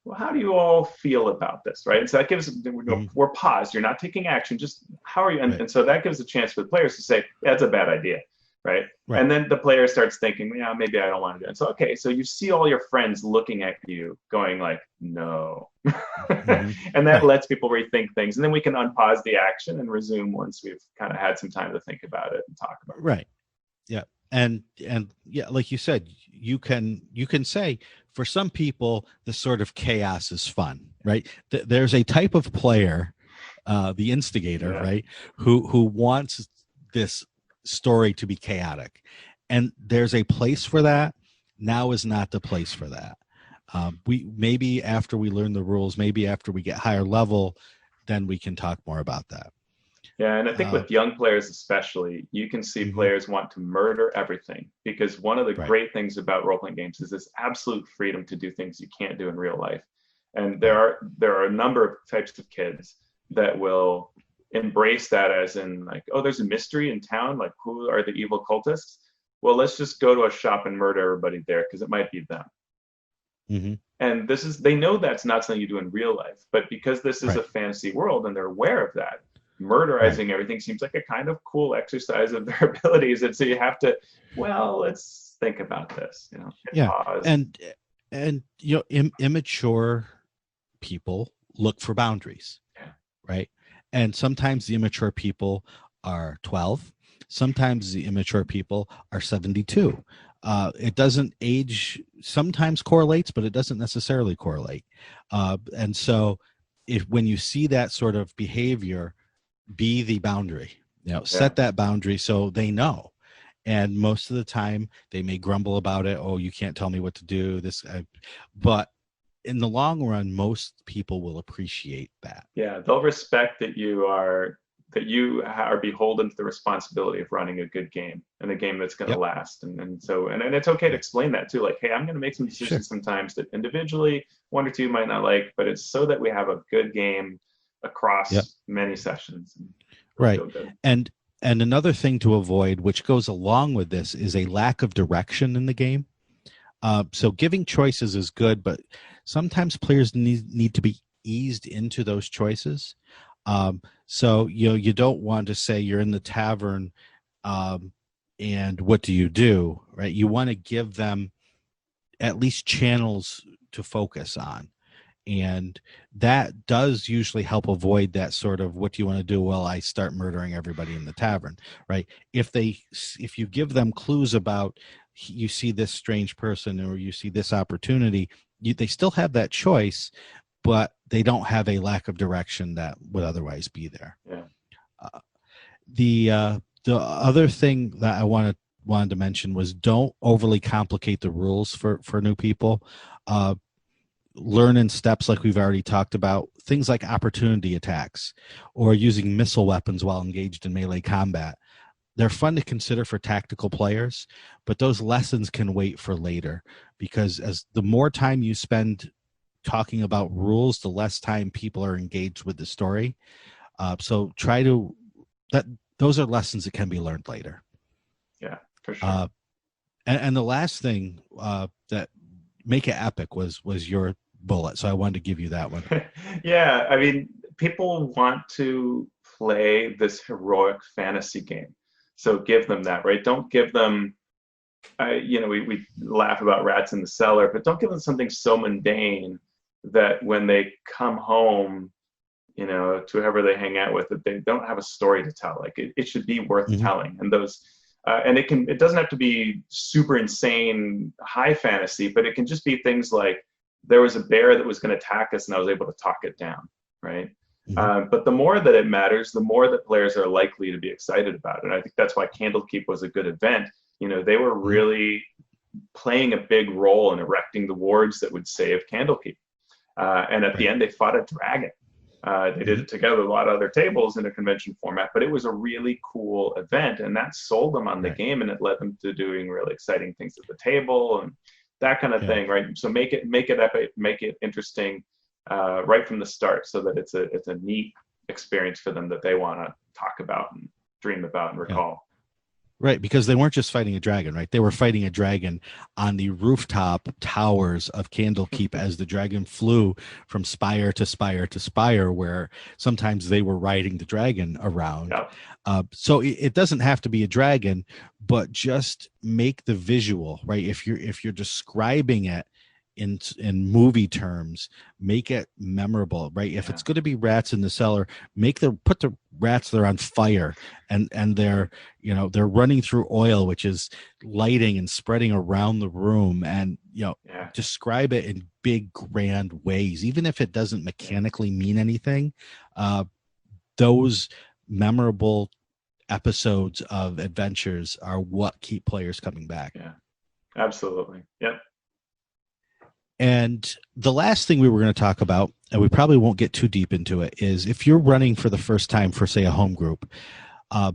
Well, how do you all feel about this, right? And so that gives, we're paused. You're not taking action. Just how are you? And so that gives a chance for the players to say, that's a bad idea, right? And then the player starts thinking, maybe I don't want to do it. So, okay, so you see all your friends looking at you going like, no. And that lets people rethink things. And then we can unpause the action and resume once we've kind of had some time to think about it and talk about it. Right. Yeah. And yeah, like you said, you can say, for some people, the sort of chaos is fun, right? There's a type of player, the instigator, right, who wants this story to be chaotic, and there's a place for that. Now is not the place for that. We maybe after we learn the rules, maybe after we get higher level, then we can talk more about that. Yeah, and I think with young players especially, you can see players want to murder everything, because one of the great things about role-playing games is this absolute freedom to do things you can't do in real life. And there are a number of types of kids that will embrace that, as in like, oh, there's a mystery in town, like who are the evil cultists? Well, let's just go to a shop and murder everybody there, because it might be them. And they know that's not something you do in real life, but because this is a fantasy world and they're aware of that, murderizing everything seems like a kind of cool exercise of their abilities. And so you have to, let's think about this, pause. And immature people look for boundaries, right? And sometimes the immature people are 12. Sometimes the immature people are 72. It doesn't age, sometimes correlates, but it doesn't necessarily correlate. And so when you see that sort of behavior, be the boundary, set that boundary so they know. And most of the time they may grumble about it. Oh, you can't tell me what to do. But in the long run, most people will appreciate that. Yeah, they'll respect that you are beholden to the responsibility of running a good game, and a game that's going to last. And it's okay to explain that too. Like, hey, I'm going to make some decisions sometimes that individually one or two might not like, but it's so that we have a good game across many sessions. Right. And another thing to avoid, which goes along with this, is a lack of direction in the game. So giving choices is good, but sometimes players need to be eased into those choices. So you don't want to say you're in the tavern, and what do you do, right? You want to give them at least channels to focus on. And that does usually help avoid that sort of, what do you want to do? Well, I start murdering everybody in the tavern, right? If you give them clues about, you see this strange person or you see this opportunity, they still have that choice, but they don't have a lack of direction that would otherwise be there. Yeah. The other thing that I wanted to mention was, don't overly complicate the rules for new people. Learn in steps like we've already talked about. Things like opportunity attacks or using missile weapons while engaged in melee combat. They're fun to consider for tactical players, but those lessons can wait for later, because as the more time you spend talking about rules, the less time people are engaged with the story. So those are lessons that can be learned later. Yeah, for sure. And the last thing that make it epic was your bullet. So I wanted to give you that one. Yeah, I mean, people want to play this heroic fantasy game. So give them that, right? Don't give them, we laugh about rats in the cellar, but don't give them something so mundane that when they come home, to whoever they hang out with, that they don't have a story to tell. Like it should be worth telling. And those, and it doesn't have to be super insane high fantasy, but it can just be things like, there was a bear that was going to attack us and I was able to talk it down, right? But the more that it matters, the more that players are likely to be excited about it. And I think that's why Candlekeep was a good event. They were really playing a big role in erecting the wards that would save Candlekeep. And at the end, they fought a dragon. They did it together with a lot of other tables in a convention format, but it was a really cool event, and that sold them on the game, and it led them to doing really exciting things at the table and that kind of thing, right? So make it epic, make it interesting right from the start, so that it's a neat experience for them that they want to talk about and dream about and recall. Right, because they weren't just fighting a dragon, right? They were fighting a dragon on the rooftop towers of Candlekeep as the dragon flew from spire to spire to spire, where sometimes they were riding the dragon around. So it doesn't have to be a dragon, but just make the visual, right? If you're describing it in movie terms, make it memorable, right? If it's going to be rats in the cellar, put the rats there on fire and they're they're running through oil, which is lighting and spreading around the room, and describe it in big grand ways, even if it doesn't mechanically mean anything. Those memorable episodes of adventures are what keep players coming back. Absolutely. And the last thing we were going to talk about, and we probably won't get too deep into it, is if you're running for the first time for, say, a home group,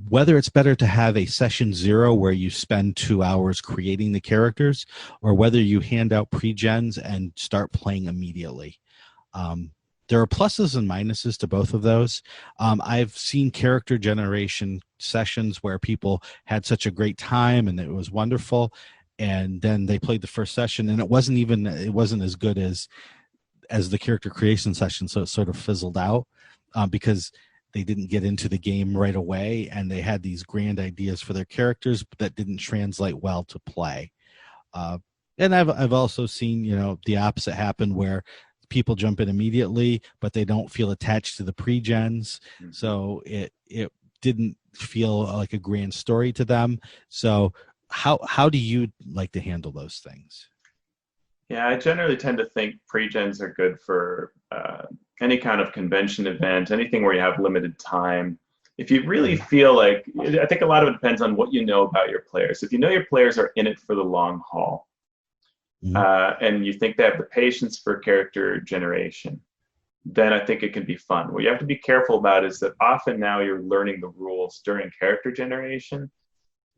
whether it's better to have a session 0 where you spend 2 hours creating the characters, or whether you hand out pre-gens and start playing immediately. There are pluses and minuses to both of those. I've seen character generation sessions where people had such a great time and it was wonderful, and then they played the first session and it wasn't as good as the character creation session, so it sort of fizzled out because they didn't get into the game right away, and they had these grand ideas for their characters but that didn't translate well to play. And I've also seen the opposite happen, where people jump in immediately but they don't feel attached to the pre-gens, so it didn't feel like a grand story to them. So how do you like to handle those things? I generally tend to think pre-gens are good for any kind of convention event, anything where you have limited time. If you really feel like, I think a lot of it depends on what you know about your players. If you know your players are in it for the long haul, and you think they have the patience for character generation, then I think it can be fun. What you have to be careful about is that often now you're learning the rules during character generation,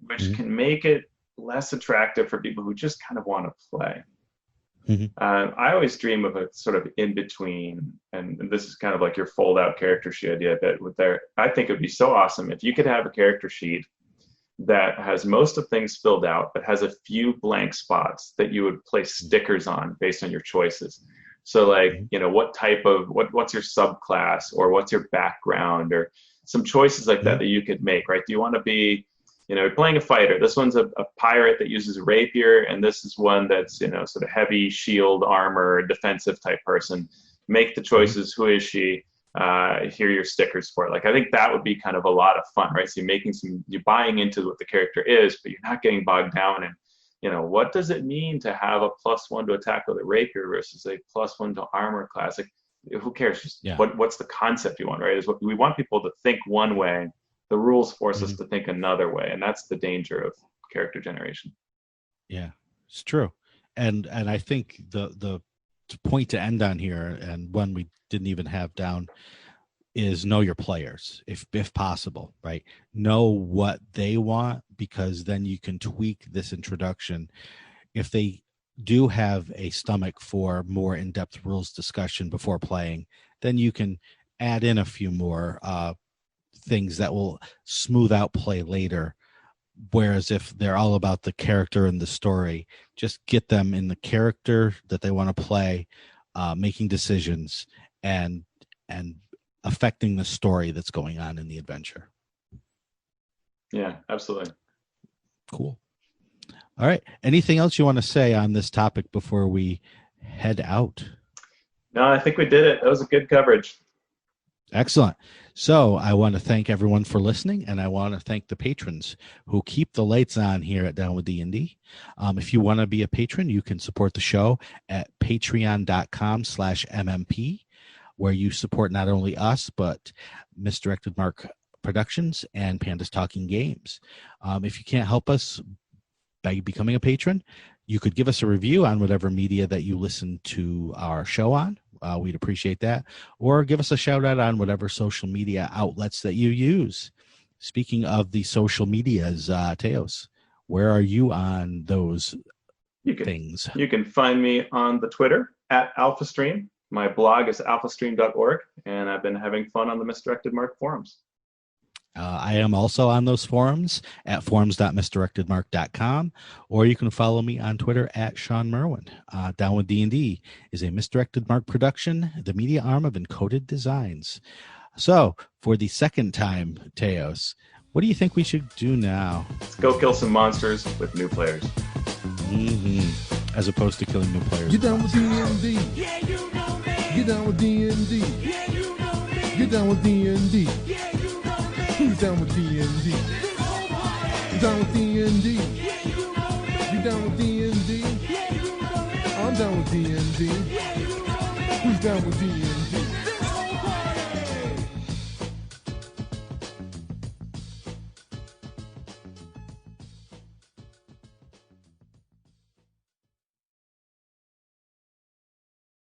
which can make it less attractive for people who just kind of want to play. I always dream of a sort of in-between, and this is kind of like your fold-out character sheet idea. I think it would be so awesome if you could have a character sheet that has most of things filled out, but has a few blank spots that you would place stickers on based on your choices. So like, what type of, what's your subclass, or what's your background, or some choices like that you could make, right? Do you want to be, you're playing a fighter. This one's a pirate that uses a rapier, and this is one that's, sort of heavy shield, armor, defensive type person. Make the choices. Who is she? Here are your stickers for it. Like, I think that would be kind of a lot of fun, right? So you're buying into what the character is, but you're not getting bogged down in, what does it mean to have a +1 to attack with a rapier versus a +1 to armor class? Like, who cares? Just what's the concept you want, right? Is what we want people to think one way. The rules force us to think another way, and that's the danger of character generation. Yeah, it's true. And I think the point to end on here, and one we didn't even have down, is know your players, if possible, right? Know what they want, because then you can tweak this introduction. If they do have a stomach for more in-depth rules discussion before playing, then you can add in a few more things that will smooth out play later. Whereas if they're all about the character and the story, just get them in the character that they want to play, making decisions and affecting the story that's going on in the adventure. Yeah, absolutely. Cool. All right. Anything else you want to say on this topic before we head out? No, I think we did it. That was a good coverage. Excellent. So I want to thank everyone for listening, and I want to thank the patrons who keep the lights on here at Down with D&D. If you want to be a patron, you can support the show at patreon.com/MMP, where you support not only us, but Misdirected Mark Productions and Pandas Talking Games. If you can't help us by becoming a patron, you could give us a review on whatever media that you listen to our show on. We'd appreciate that. Or give us a shout out on whatever social media outlets that you use. Speaking of the social medias, Teos, where are you on those things? You can find me on the Twitter at AlphaStream. My blog is alphastream.org, and I've been having fun on the Misdirected Mark forums. I am also on those forums at forums.misdirectedmark.com, or you can follow me on Twitter at Sean Merwin. Down with D&D is a Misdirected Mark production, the media arm of Encoded Designs. So, for the second time, Teos, what do you think we should do now? Let's go kill some monsters with new players. As opposed to killing new players. Get down with D&D. Yeah, you know me. Get down with D&D. Yeah, you know me. Get down with D&D. Yeah, you know me. Who's down with D&D? This whole party. You down with D&D? Yeah, you know me. You down with D&D? Yeah, you know me. I'm down with D&D. Yeah, you know me. Who's down with D&D?